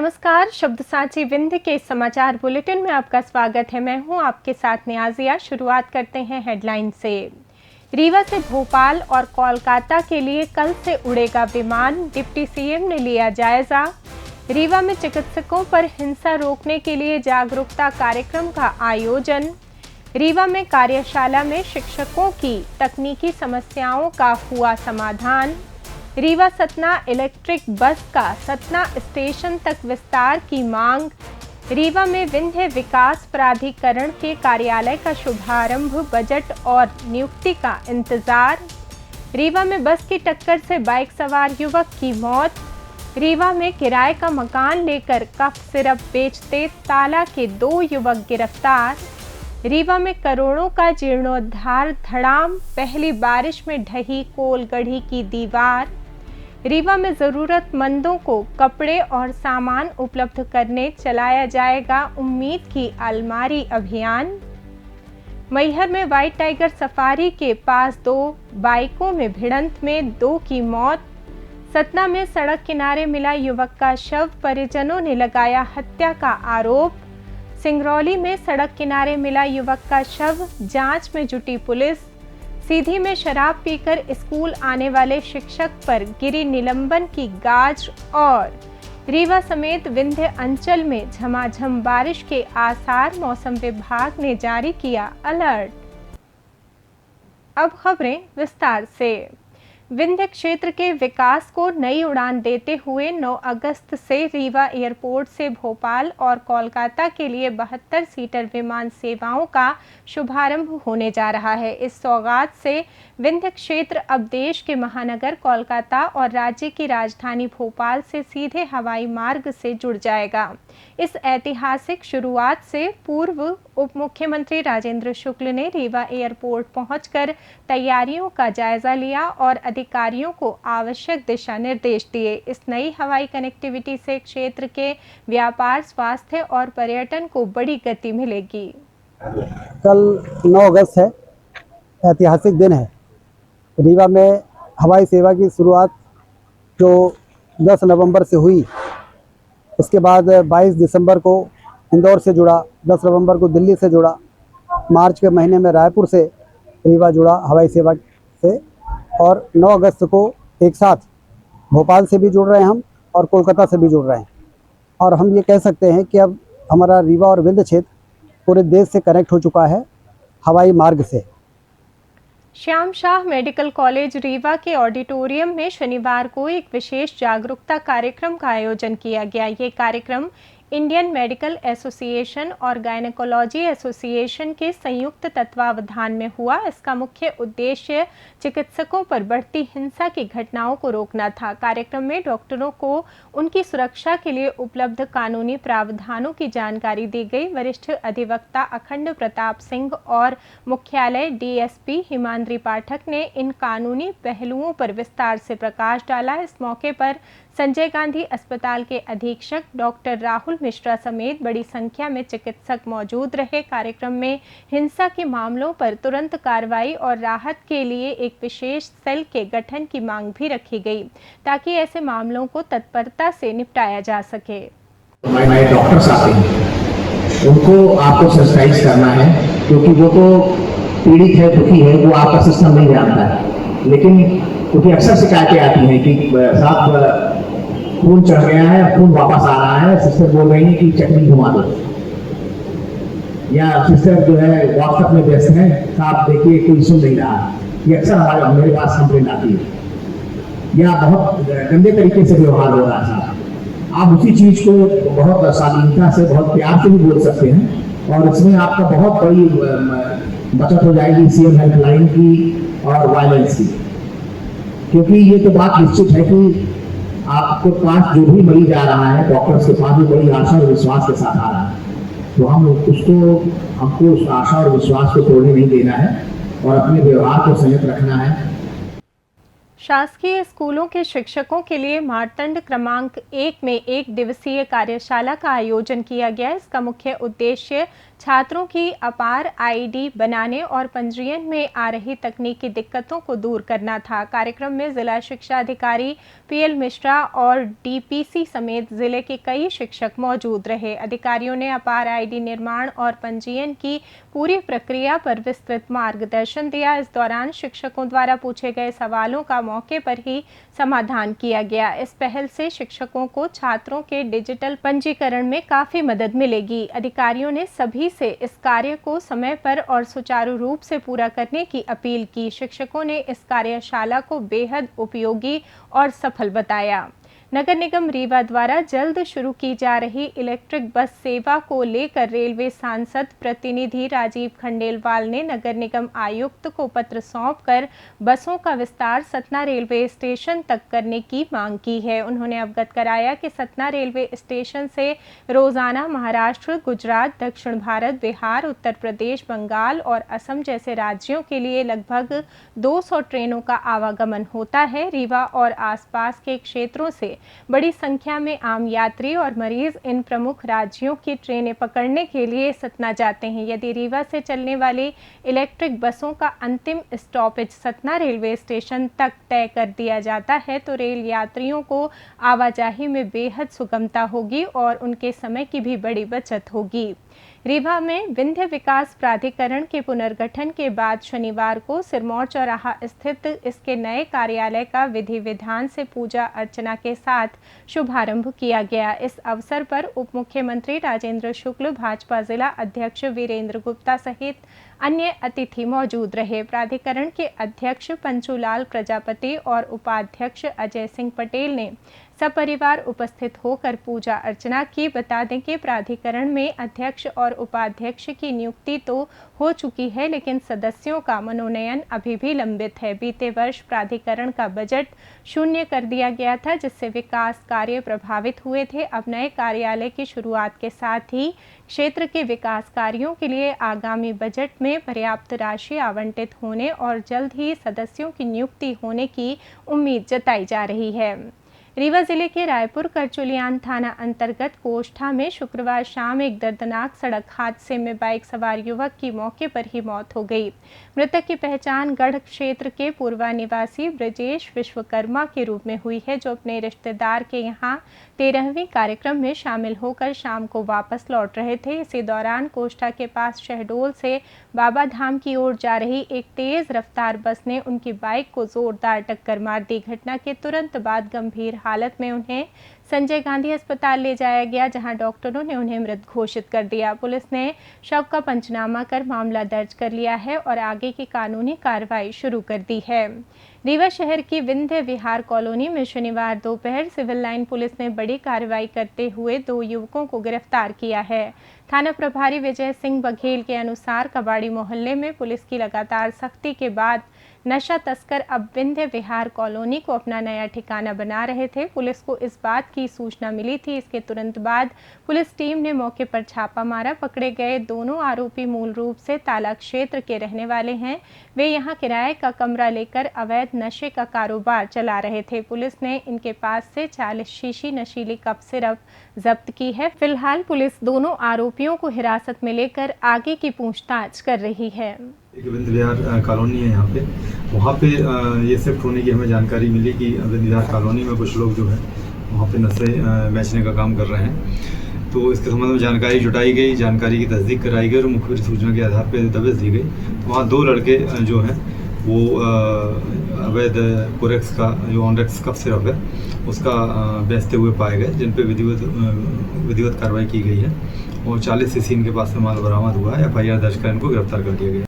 नमस्कार, शब्द साची विंध्य के समाचार बुलेटिन में आपका स्वागत है। मैं हूं आपके साथ नियाजिया। शुरुआत करते हैं हेडलाइन से। रीवा से भोपाल और कोलकाता के लिए कल से उड़ेगा विमान, डिप्टी सीएम ने लिया जायजा। रीवा में चिकित्सकों पर हिंसा रोकने के लिए जागरूकता कार्यक्रम का आयोजन। रीवा में कार्यशाला में शिक्षकों की तकनीकी समस्याओं का हुआ समाधान। रीवा सतना इलेक्ट्रिक बस का सतना स्टेशन तक विस्तार की मांग। रीवा में विंध्य विकास प्राधिकरण के कार्यालय का शुभारंभ, बजट और नियुक्ति का इंतजार। रीवा में बस की टक्कर से बाइक सवार युवक की मौत। रीवा में किराए का मकान लेकर कफ सिरप बेचते ताला के 2 युवक गिरफ्तार। रीवा में करोड़ों का जीर्णोद्धार धड़ाम, पहली बारिश में ढही कोलगढ़ी की दीवार। रीवा में ज़रूरतमंदों को कपड़े और सामान उपलब्ध करने चलाया जाएगा उम्मीद की अलमारी अभियान। मैहर में व्हाइट टाइगर सफारी के पास 2 बाइकों में भिड़ंत में 2 की मौत। सतना में सड़क किनारे मिला युवक का शव, परिजनों ने लगाया हत्या का आरोप। सिंगरौली में सड़क किनारे मिला युवक का शव, जांच में जुटी पुलिस। सीधी में शराब पीकर स्कूल आने वाले शिक्षक पर गिरी निलंबन की गाज। और रीवा समेत विंध्य अंचल में झमाझम बारिश के आसार, मौसम विभाग ने जारी किया अलर्ट। अब खबरें विस्तार से। विंध्य क्षेत्र के विकास को नई उड़ान देते हुए 9 अगस्त से रीवा एयरपोर्ट से भोपाल और कोलकाता के लिए 72 सीटर विमान सेवाओं का शुभारंभ होने जा रहा है। इस सौगात से विंध्य क्षेत्र अब देश के महानगर कोलकाता और राज्य की राजधानी भोपाल से सीधे हवाई मार्ग से जुड़ जाएगा। इस ऐतिहासिक शुरुआत से पूर्व उप मुख्यमंत्री राजेंद्र शुक्ल ने रीवा एयरपोर्ट पहुंचकर तैयारियों का जायजा लिया और अधिकारियों को आवश्यक दिशा निर्देश दिए। इस नई हवाई कनेक्टिविटी से क्षेत्र के व्यापार, स्वास्थ्य और पर्यटन को बड़ी गति मिलेगी। कल 9 अगस्त है, ऐतिहासिक दिन है। रीवा में हवाई सेवा की शुरुआत जो 10 नवंबर से हुई, उसके बाद 22 दिसंबर को इंदौर से जुड़ा, 10 नवंबर को दिल्ली से जुड़ा, मार्च के महीने में रायपुर से रीवा जुड़ा हवाई सेवा से, और 9 अगस्त को एक साथ भोपाल से भी जुड़ रहे हैं हम और कोलकाता से भी जुड़ रहे हैं। और हम ये कह सकते हैं कि अब हमारा रीवा और विंध्य क्षेत्र पूरे देश से कनेक्ट हो चुका है हवाई मार्ग से। श्याम शाह मेडिकल कॉलेज रीवा के ऑडिटोरियम में शनिवार को एक विशेष जागरूकता कार्यक्रम का आयोजन किया गया। ये कार्यक्रम इंडियन मेडिकल एसोसिएशन और गायनेकोलॉजी एसोसिएशन के संयुक्त तत्वावधान में हुआ। इसका मुख्य उद्देश्य चिकित्सकों पर बढ़ती हिंसा की घटनाओं को रोकना था। कार्यक्रम में डॉक्टरों को उनकी सुरक्षा के लिए उपलब्ध कानूनी प्रावधानों की जानकारी दी गई। वरिष्ठ अधिवक्ता अखंड प्रताप सिंह और मुख्यालय डीएसपी हिमाद्री पाठक ने इन कानूनी पहलुओं पर विस्तार से प्रकाश डाला। इस मौके पर संजय गांधी अस्पताल के अधीक्षक डॉक्टर राहुल मिश्रा समेत बड़ी संख्या में चिकित्सक मौजूद रहे। कार्यक्रम में हिंसा के मामलों पर तुरंत कार्रवाई और राहत के लिए एक विशेष सेल के गठन की मांग भी रखी गई, ताकि ऐसे मामलों को तत्परता से निपटाया जा सके। हमारे डॉक्टर्स आते हैं, उनको आपको सेंसिटाइज करना है, क्योंकि वो तो पीड़ित है, दुखी है, वो आपका सिस्टम नहीं जानता है। लेकिन क्योंकि अक्सर शिकायतें आती हैं कि साहब खून चढ़ गया है, खून वापस आ रहा है, सिस्टर बोल रही है कि चटनी घुमा दो, या सिस्टर जो है व्हाट्सएप में व्यस्त है, साहब देखिए कोई सुन नहीं रहा। ये अक्सर मेरे पास कंप्लेंट आती है, या बहुत गंदे तरीके से व्यवहार हो रहा है साहब। आप उसी चीज को बहुत शालीनता से, बहुत प्यार से भी बोल सकते हैं, और इसमें आपका बहुत बड़ी बचत हो जाएगी सीएम हेल्पलाइन की और वायलेंस की। क्योंकि ये तो बात निश्चित है कि आपके पास जो भी मरीज आ रहा है, डॉक्टर्स के पास भी बड़ी आशा और विश्वास के साथ आ रहा है, तो हमको उस आशा और विश्वास को तोड़ने नहीं देना है और अपने व्यवहार को संयत रखना है। शासकीय स्कूलों के शिक्षकों के लिए मारतंड क्रमांक 1 में 1 दिवसीय कार्यशाला का आयोजन किया गया। इसका मुख्य उद्देश्य छात्रों की अपार आईडी बनाने और पंजीयन में आ रही तकनीकी दिक्कतों को दूर करना था। कार्यक्रम में जिला शिक्षा अधिकारी पीएल मिश्रा और डीपीसी समेत जिले के कई शिक्षक मौजूद रहे। अधिकारियों ने अपार आईडी निर्माण और पंजीयन की पूरी प्रक्रिया पर विस्तृत मार्गदर्शन दिया। इस दौरान शिक्षकों द्वारा पूछे गए सवालों का मौके पर ही समाधान किया गया। इस पहल से शिक्षकों को छात्रों के डिजिटल पंजीकरण में काफी मदद मिलेगी। अधिकारियों ने सभी से इस कार्य को समय पर और सुचारू रूप से पूरा करने की अपील की। शिक्षकों ने इस कार्यशाला को बेहद उपयोगी और सफल बताया। नगर निगम रीवा द्वारा जल्द शुरू की जा रही इलेक्ट्रिक बस सेवा को लेकर रेलवे सांसद प्रतिनिधि राजीव खंडेलवाल ने नगर निगम आयुक्त को पत्र सौंपकर बसों का विस्तार सतना रेलवे स्टेशन तक करने की मांग की है। उन्होंने अवगत कराया कि सतना रेलवे स्टेशन से रोजाना महाराष्ट्र, गुजरात, दक्षिण भारत, बिहार, उत्तर प्रदेश, बंगाल और असम जैसे राज्यों के लिए लगभग 200 ट्रेनों का आवागमन होता है। रीवा और आसपास के क्षेत्रों से बड़ी संख्या में आम यात्री और मरीज इन प्रमुख राज्यों की ट्रेनें पकड़ने के लिए सतना जाते हैं। यदि रीवा से चलने वाली इलेक्ट्रिक बसों का अंतिम स्टॉपेज सतना रेलवे स्टेशन तक तय कर दिया जाता है तो रेल यात्रियों को आवाजाही में बेहद सुगमता होगी और उनके समय की भी बड़ी बचत होगी। रीवा में विंध्य विकास प्राधिकरण के पुनर्गठन के बाद शनिवार को सिरमौर चौराहा स्थित इसके नए कार्यालय का विधि विधान से पूजा अर्चना के साथ शुभारंभ किया गया। इस अवसर पर उप मुख्यमंत्री राजेंद्र शुक्ल, भाजपा जिला अध्यक्ष वीरेंद्र गुप्ता सहित अन्य अतिथि मौजूद रहे। प्राधिकरण के अध्यक्ष पंचूलाल प्रजापति और उपाध्यक्ष अजय सिंह पटेल ने सपरिवार उपस्थित होकर पूजा अर्चना की। बता दें कि प्राधिकरण में अध्यक्ष और उपाध्यक्ष की नियुक्ति तो हो चुकी है, लेकिन सदस्यों का मनोनयन अभी भी लंबित है। बीते वर्ष प्राधिकरण का बजट शून्य कर दिया गया था, जिससे विकास कार्य प्रभावित हुए थे। अब नए कार्यालय की शुरुआत के साथ ही क्षेत्र के विकास कार्यों के लिए आगामी बजट में पर्याप्त राशि आवंटित होने और जल्द ही सदस्यों की नियुक्ति होने की उम्मीद जताई जा रही है। रीवा जिले के रायपुर करचुलियान थाना अंतर्गत कोष्ठा में शुक्रवार शाम एक दर्दनाक सड़क हादसे में बाइक सवार युवक की मौके पर ही मौत हो गई। मृतक की पहचान गढ़ क्षेत्र के पूर्वा निवासी ब्रजेश विश्वकर्मा के रूप में हुई है, जो अपने रिश्तेदार के यहां 13वीं कार्यक्रम में शामिल होकर शाम को वापस लौट रहे थे। इसी दौरान कोष्ठा के पास शहडोल से बाबा धाम की ओर जा रही एक तेज रफ्तार बस ने उनकी बाइक को जोरदार टक्कर मार दी। घटना के तुरंत बाद गंभीर हालत में उन्हें संजय गांधी अस्पताल ले जाया गया, जहां डॉक्टरों ने उन्हें मृत घोषित कर दिया। पुलिस ने शव का पंचनामा कर मामला दर्ज कर लिया है और आगे की कानूनी कार्रवाई शुरू कर दी है। रीवा शहर की विंध्य विहार कॉलोनी में शनिवार दोपहर सिविल लाइन पुलिस ने बड़ी कार्रवाई करते हुए 2 युवकों को गिरफ्तार किया है। थाना प्रभारी विजय सिंह बघेल के अनुसार कबाड़ी मोहल्ले में पुलिस की लगातार सख्ती के बाद नशा तस्कर अब विंध्य विहार कॉलोनी को अपना नया ठिकाना बना रहे थे। पुलिस को इस बात की सूचना मिली थी। इसके तुरंत बाद पुलिस टीम ने मौके पर छापा मारा। पकड़े गए दोनों आरोपी मूल रूप से ताला क्षेत्र के रहने वाले हैं। वे यहां किराए का कमरा लेकर अवैध नशे का कारोबार चला रहे थे। पुलिस ने इनके पास से 40 शीशी नशीली कप सिरप जब्त की है। फिलहाल पुलिस दोनों आरोपियों को हिरासत में लेकर आगे की पूछताछ कर रही है। एक विंध्य विहार कॉलोनी है यहाँ पे, वहाँ पे ये शिफ्ट होने की हमें जानकारी मिली कि विंध्य विहार कॉलोनी में कुछ लोग जो है वहाँ पे नशे बेचने का काम कर रहे हैं। तो इसके संबंध में जानकारी जुटाई गई, जानकारी की तस्दीक कराई गई और मुखबिर सूचना के आधार पर दबिश दी गई। तो वहाँ 2 लड़के जो हैं वो अवैध कोरेक्स का जो ऑनरेक्स कफ सिरप है उसका बेचते हुए पाए गए, जिन पे विधिवत कार्रवाई की गई है और 40 शीशी इनके पास से माल बरामद हुआ है। FIR दर्ज कर इनको गिरफ्तार कर दिया गया।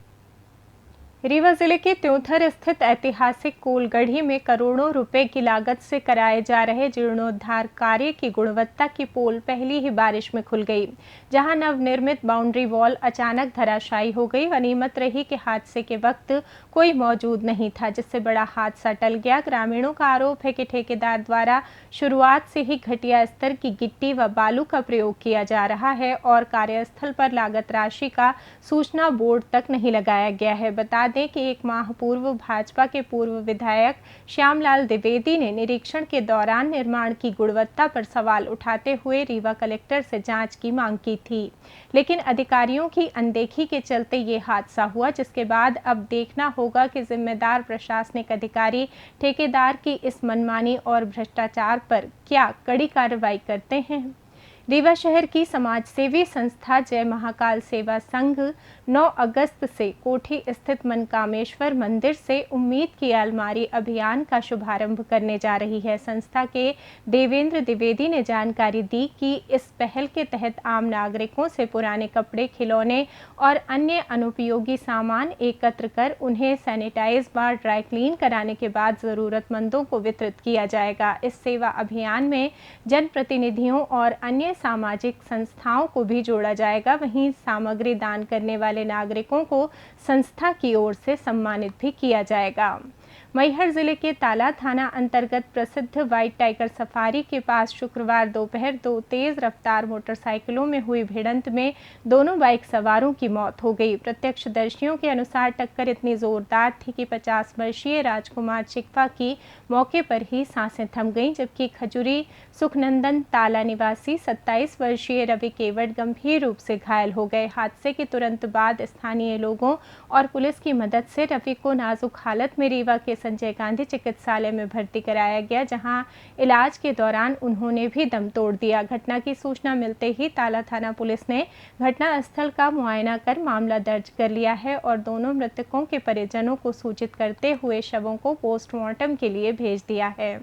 रीवा जिले के त्योंथर स्थित ऐतिहासिक कोलगढ़ी में करोड़ों रुपए की लागत से कराए जा रहे जीर्णोद्धार कार्य की गुणवत्ता की पोल पहली ही बारिश में खुल गई, जहां नवनिर्मित बाउंड्री वॉल अचानक धराशायी हो गई। गनीमत रही कि हादसे के वक्त कोई मौजूद नहीं था, जिससे बड़ा हादसा टल गया। ग्रामीणों का आरोप है कि ठेकेदार द्वारा शुरुआत से ही घटिया स्तर की गिट्टी व बालू का प्रयोग किया जा रहा है और कार्यस्थल पर लागत राशि का सूचना बोर्ड तक नहीं लगाया गया है। बता दें कि एक माह पूर्व भाजपा के पूर्व विधायक श्यामलाल द्विवेदी ने निरीक्षण के दौरान निर्माण की गुणवत्ता पर सवाल उठाते हुए रीवा कलेक्टर से जांच की मांग की थी, लेकिन अधिकारियों की अनदेखी के चलते ये हादसा हुआ, जिसके बाद अब देखना होगा कि जिम्मेदार प्रशासनिक अधिकारी ठेकेदार की इस मनमानी और भ्रष्टाचार पर क्या कड़ी कार्रवाई करते हैं। रीवा शहर की समाजसेवी संस्था जय महाकाल सेवा संघ 9 अगस्त से कोठी स्थित मनकामेश्वर मंदिर से उम्मीद की अलमारी अभियान का शुभारंभ करने जा रही है। संस्था के देवेंद्र द्विवेदी ने जानकारी दी कि इस पहल के तहत आम नागरिकों से पुराने कपड़े, खिलौने और अन्य अनुपयोगी सामान एकत्र कर उन्हें सैनिटाइज व ड्राई क्लीन कराने के बाद ज़रूरतमंदों को वितरित किया जाएगा। इस सेवा अभियान में जनप्रतिनिधियों और अन्य सामाजिक संस्थाओं को भी जोड़ा जाएगा। वहीं सामग्री दान करने वाले नागरिकों को संस्था की ओर से सम्मानित भी किया जाएगा। मैहर जिले के ताला थाना अंतर्गत प्रसिद्ध व्हाइट टाइगर सफारी के पास शुक्रवार दोपहर 2 तेज रफ्तार मोटरसाइकिलों में हुई भिड़ंत में दोनों बाइक सवारों की मौत हो गई। प्रत्यक्षदर्शियों के अनुसार टक्कर इतनी जोरदार थी कि 50 वर्षीय राजकुमार चिकफा की मौके पर ही सांसें थम गईं, जबकि खजुरी सुखनंदन ताला निवासी 27 वर्षीय रवि केवट गंभीर रूप से घायल हो गए। हादसे के तुरंत बाद स्थानीय लोगों और पुलिस की मदद से रवि को नाजुक हालत में रीवा के संजय गांधी चिकित्सालय में भर्ती कराया गया, जहां इलाज के दौरान उन्होंने भी दम तोड़ दिया। घटना की सूचना मिलते ही ताला थाना पुलिस ने घटनास्थल का मुआयना कर मामला दर्ज कर लिया है और दोनों मृतकों के परिजनों को सूचित करते हुए शवों को पोस्टमार्टम के लिए भेज दिया है।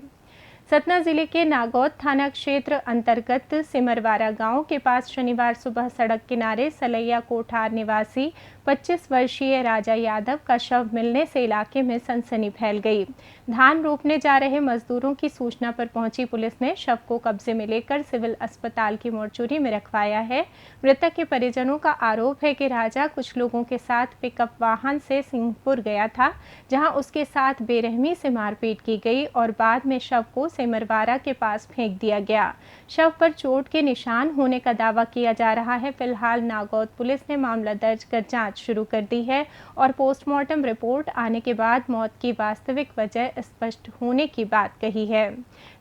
सतना जिले के नागौद थाना क्षेत्र अंतर्गत सिमरवारा गांव के पास शनिवार सुबह सड़क किनारे सलैया कोठार निवासी 25 वर्षीय राजा यादव का शव मिलने से इलाके में सनसनी फैल गई। धान रोपने जा रहे मजदूरों की सूचना पर पहुंची पुलिस ने शव को कब्जे में लेकर सिविल अस्पताल की मोर्चरी में रखवाया है। मृतक के परिजनों का आरोप है कि राजा कुछ लोगों के साथ पिकअप वाहन से सिंहपुर गया था, जहां उसके साथ बेरहमी से मारपीट की गई और बाद में शव को सिमरवारा के पास फेंक दिया गया। शव पर चोट के निशान होने का दावा किया जा रहा है। फिलहाल नागौद पुलिस ने मामला दर्ज कर जांच शुरू कर दी है और पोस्टमार्टम रिपोर्ट आने के बाद मौत की वास्तविक वजह स्पष्ट होने की बात कही है।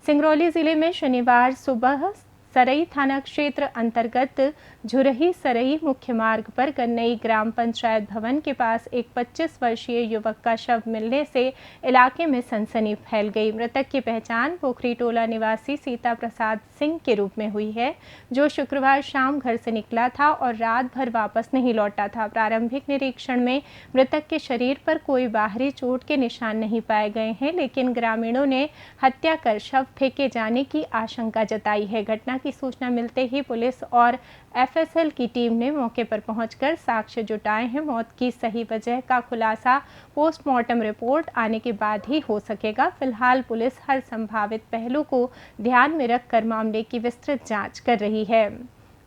सिंगरौली जिले में शनिवार सुबह सरई थाना क्षेत्र अंतर्गत झुरही सरई मुख्य मार्ग पर कन्नई ग्राम पंचायत भवन के पास एक 25 वर्षीय युवक का शव मिलने से इलाके में सनसनी फैल गई। मृतक की पहचान पोखरी टोला निवासी सीता प्रसाद सिंह के रूप में हुई है, जो शुक्रवार शाम घर से निकला था और रात भर वापस नहीं लौटा था। प्रारंभिक निरीक्षण में मृतक के शरीर पर कोई बाहरी चोट के निशान नहीं पाए गए हैं, लेकिन ग्रामीणों ने हत्या कर शव फेंके जाने की आशंका जताई है। घटना की सूचना मिलते ही पुलिस और एफएसएल की टीम ने मौके पर पहुंचकर साक्ष्य जुटाए हैं। मौत की सही वजह का खुलासा पोस्टमार्टम रिपोर्ट आने के बाद ही हो सकेगा। फिलहाल पुलिस हर संभावित पहलू को ध्यान में रखकर मामले की विस्तृत जांच कर रही है।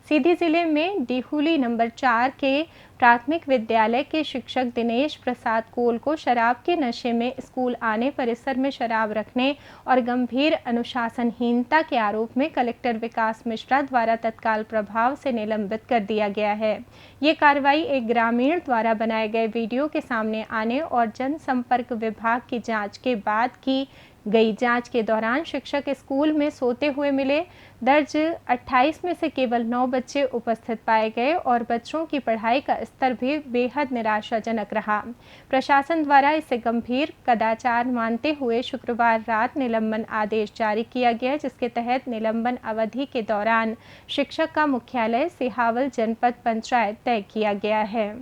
सीधी जिले में डिहुली नंबर 4 के प्राथमिक विद्यालय के शिक्षक दिनेश प्रसाद कोल को शराब के नशे में स्कूल आने, परिसर में शराब रखने और गंभीर अनुशासनहीनता के आरोप में कलेक्टर विकास मिश्रा द्वारा तत्काल प्रभाव से निलंबित कर दिया गया है। ये कार्रवाई एक ग्रामीण द्वारा बनाए गए वीडियो के सामने आने और जनसंपर्क विभाग की जांच के बाद की गई। जांच के दौरान शिक्षक स्कूल में सोते हुए मिले। दर्ज 28 में से केवल 9 बच्चे उपस्थित पाए गए और बच्चों की पढ़ाई का स्तर भी बेहद निराशाजनक रहा। प्रशासन द्वारा इसे गंभीर कदाचार मानते हुए शुक्रवार रात निलंबन आदेश जारी किया गया, जिसके तहत निलंबन अवधि के दौरान शिक्षक का मुख्यालय सिहावल जनपद पंचायत तय किया गया है।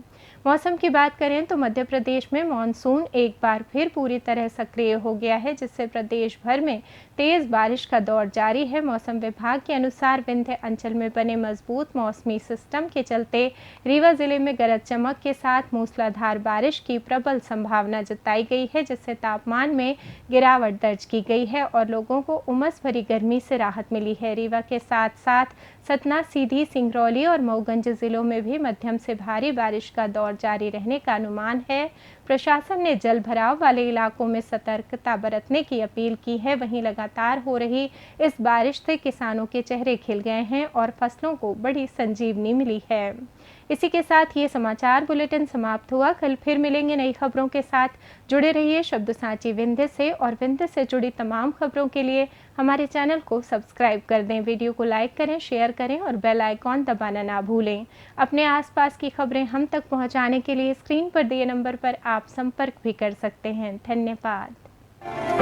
मौसम की बात करें तो मध्य प्रदेश में मानसून एक बार फिर पूरी तरह सक्रिय हो गया है, जिससे प्रदेश भर में तेज बारिश का दौर जारी है। मौसम विभाग के अनुसार विंध्य अंचल में बने मजबूत मौसमी सिस्टम के चलते रीवा जिले में गरज चमक के साथ मूसलाधार बारिश की प्रबल संभावना जताई गई है, जिससे तापमान में गिरावट दर्ज की गई है और लोगों को उमस भरी गर्मी से राहत मिली है। रीवा के साथ साथ सतना, सीधी, सिंगरौली और मऊगंज जिलों में भी मध्यम से भारी बारिश का दौर जारी रहने का अनुमान है। प्रशासन ने जल भराव वाले इलाकों में सतर्कता बरतने की अपील की है। वहीं लगातार हो रही इस बारिश से किसानों के चेहरे खिल गए हैं और फसलों को बड़ी संजीवनी मिली है। इसी के साथ ये समाचार बुलेटिन समाप्त हुआ। कल फिर मिलेंगे नई खबरों के साथ। जुड़े रहिए शब्द सांची विंध्य से, और विंध्य से जुड़ी तमाम खबरों के लिए हमारे चैनल को सब्सक्राइब कर दें। वीडियो को लाइक करें, शेयर करें और बेल आइकॉन दबाना ना भूलें। अपने आसपास की खबरें हम तक पहुंचाने के लिए स्क्रीन पर दिए नंबर पर आप संपर्क भी कर सकते हैं। धन्यवाद।